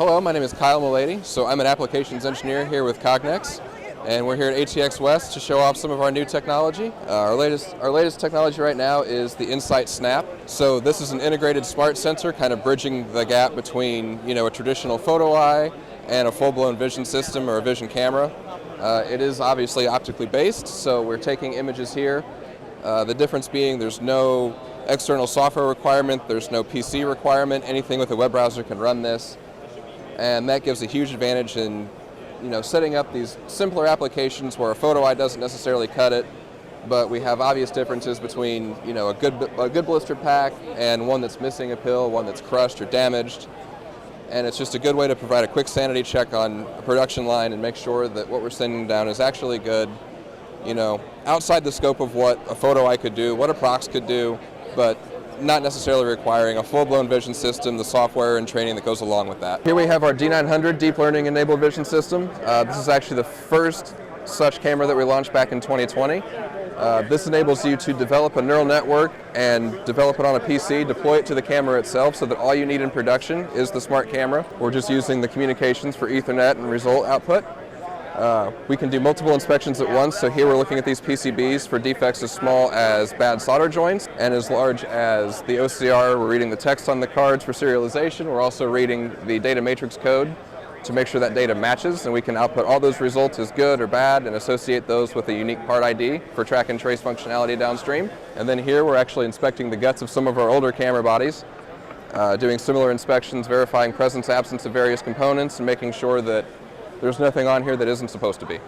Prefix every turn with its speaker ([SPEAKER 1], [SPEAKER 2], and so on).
[SPEAKER 1] Hello, my name is Kyle Mulady. So I'm an applications engineer here with Cognex, and we're here at ATX West to show off some of our new technology. Our latest technology right now is the Insight SnAPP. So this is an integrated smart sensor, kind of bridging the gap between a traditional photo eye and a full-blown vision system or a vision camera. It is obviously optically based, so we're taking images here. The difference being there's no external software requirement, there's no PC requirement. Anything with a web browser can run this, and that gives a huge advantage in setting up these simpler applications where a photo eye doesn't necessarily cut it, but we have obvious differences between a good blister pack and one that's missing a pill, one that's crushed or damaged. And it's just a good way to provide a quick sanity check on a production line and make sure that what we're sending down is actually good, outside the scope of what a photo eye could do, what a Prox could do, but not necessarily requiring a full-blown vision system, the software and training that goes along with that. Here we have our D900 deep learning enabled vision system. This is actually the first such camera that we launched back in 2020. This enables you to develop a neural network and develop it on a PC, deploy it to the camera itself so that all you need in production is the smart camera. We're just using the communications for Ethernet and result output. We can do multiple inspections at once, so here we're looking at these PCBs for defects as small as bad solder joints and as large as the OCR. We're reading the text on the cards for serialization. We're also reading the data matrix code to make sure that data matches, and we can output all those results as good or bad and associate those with a unique part ID for track and trace functionality downstream. And then here we're actually inspecting the guts of some of our older camera bodies, doing similar inspections, verifying presence, absence of various components, and making sure that there's nothing on here that isn't supposed to be.